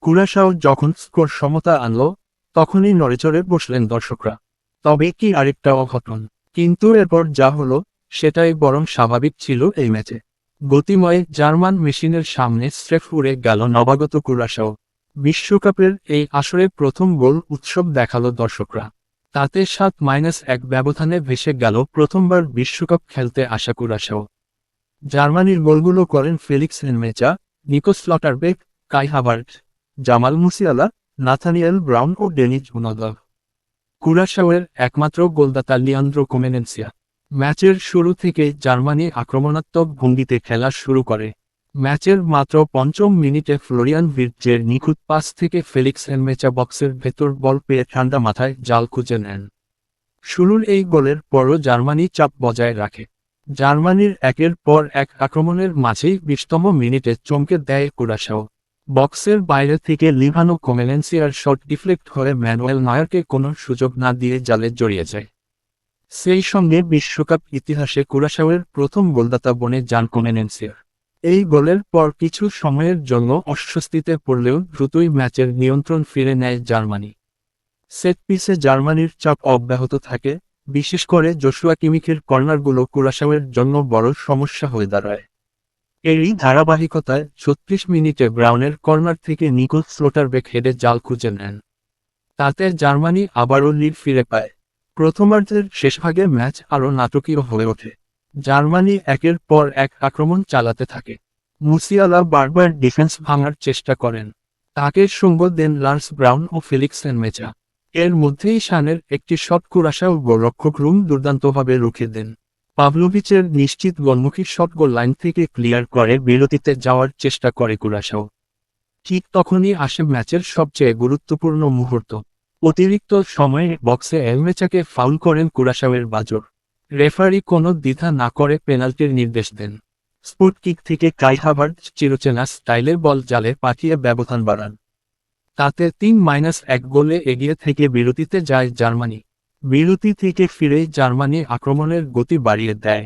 কুরাশাও যখন স্কোর সমতা আনল, তখনই নড়েচড়ে বসলেন দর্শকরা। তবে কি আরেকটা অঘটন? কিন্তু এরপর যা হলো, সেটাই বরং স্বাভাবিক ছিল এই ম্যাচে। গতিময় জার্মান মেশিনের সামনে স্রেফ উড়ে গেল নবাগত কুরাশাও। বিশ্বকাপের এই আসরে প্রথম গোল উৎসব দেখালো দর্শকরা। তাতে 7-1 ব্যবধানে ভেসে গেল প্রথমবার বিশ্বকাপ খেলতে আসা কুরাশাও। জার্মানির গোলগুলো করেন Felix Nmecha, Nico Schlotterbeck, Kai Havertz, Jamal Musiala, Nathaniel Brown ও ডেনিস উনদভ। কুরাশাওয়ের একমাত্র গোলদাতা লিয়ান্দ্রো কোমেনেন্সিয়া। ম্যাচের শুরু থেকে জার্মানি আক্রমণাত্মক ভঙ্গিতে খেলা শুরু করে। ম্যাচের মাত্র ৫ম মিনিটে ফ্লোরিয়ান ভির্টজের নিখুঁত পাস থেকে ফেলিক্স এনমেচা বক্সের ভেতর বল পেয়ে ঠান্ডা মাথায় জাল খুঁজে নেন। শুরুর এই গোলের পরও জার্মানি চাপ বজায় রাখে। জার্মানির একের পর এক আক্রমণের মাঝেই ২০তম মিনিটে চমকে দেয় কুরাশাও। বক্সের বাইরে থেকে লিভানো কোমেনেন্সিয়ার শট ডিফ্লেক্ট হয়ে ম্যানুয়েল নয়ারকে কোনো সুযোগ না দিয়ে জালে জড়িয়ে যায়। সেই সঙ্গে বিশ্বকাপ ইতিহাসে কুরাশাওয়ের প্রথম গোলদাতা বনে যান কোমেনেন্সিয়ার। এই গোলের পর কিছু সময়ের জন্য অস্বস্তিতে পড়লেও দ্রুতই ম্যাচের নিয়ন্ত্রণ ফিরে নেয় জার্মানি। সেট পিসে জার্মানির চাপ অব্যাহত থাকে, বিশেষ করে জোশুয়া কিমিখের কর্নারগুলো কুরাশাওয়ের জন্য বড় সমস্যা হয়ে দাঁড়ায়। এরই ধারাবাহিকতায় ৩৬ মিনিটে ব্রাউনের কর্নার থেকে নিকো স্লোটারবেক হেডে জাল খুঁজে নেন। তাতে জার্মানি আবারও লিড ফিরে পায়। প্রথমার্ধের শেষভাগে ম্যাচ আরও নাটকীয় হয়ে ওঠে। জার্মানি একের পর এক আক্রমণ চালাতে থাকে। মুসিয়ালা বারবার ডিফেন্স ভাঙার চেষ্টা করেন। তাকে সঙ্গ দেন লার্স ব্রাউন ও ফেলিক্স এনমেচা। এর মধ্যেই শানের একটি শট কুরাশাও গোলরক্ষক রুম দুর্দান্তভাবে রুখে দেন। পাভলোভিচের নিশ্চিত গোলমুখী শট গোল লাইন থেকে ক্লিয়ার করে বিরতিতে যাওয়ার চেষ্টা করে কুরাশাও। ঠিক তখনই আসে ম্যাচের সবচেয়ে গুরুত্বপূর্ণ মুহূর্ত। অতিরিক্ত সময়ে বক্সে এলমেচাকে ফাউল করেন কুরাশাওয়ের বাজর। রেফারি কোনো দ্বিধা না করে পেনাল্টির নির্দেশ দেন। স্পট কিক থেকে কাই হাভার্টজ চিরচেনা স্টাইলে বল জালে পাঠিয়ে ব্যবধান বাড়ান। তাতে ৩-১ গোলে এগিয়ে থেকে বিরতিতে যায় জার্মানি। বিরতি থেকে ফিরেই জার্মানি আক্রমণের গতি বাড়িয়ে দেয়।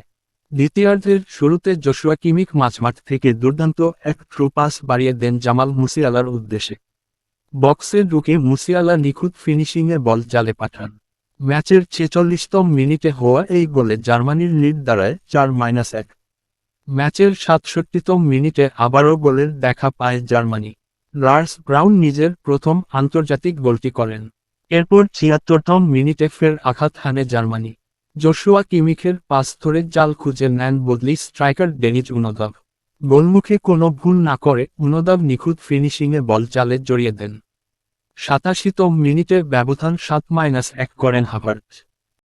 দ্বিতীয়ার্ধের শুরুতে জোশুয়া কিমিখ মাঝমাঠ থেকে দুর্দান্ত এক থ্রু পাস বাড়িয়ে দেন জামাল মুসিয়ালার উদ্দেশ্যে। বক্সে ঢুকে মুসিয়ালা নিখুঁত ফিনিশিংয়ে বল জালে পাঠান। ম্যাচের ৪৬তম মিনিটে হওয়া এই গোলে জার্মানির লিড দাঁড়ায় ৪-১। ম্যাচের ৬৭তম মিনিটে আবারও গোলের দেখা পায় জার্মানি। লার্স ব্রাউন নিজের প্রথম আন্তর্জাতিক গোলটি করেন। এরপর ৭৬তম মিনিটে ফের আঘাত হানে জার্মানি। জোশুয়া কিমিখের পাস ধরে জাল খুঁজে নেন বদলি স্ট্রাইকার ডেনিস উনদভ। গোলমুখে কোনো ভুল না করে উনদভ নিখুঁত ফিনিশিংয়ে বল জালে জড়িয়ে দেন। ৮৭তম মিনিটে ব্যবধান ৭-১ করেন হাভার্টজ।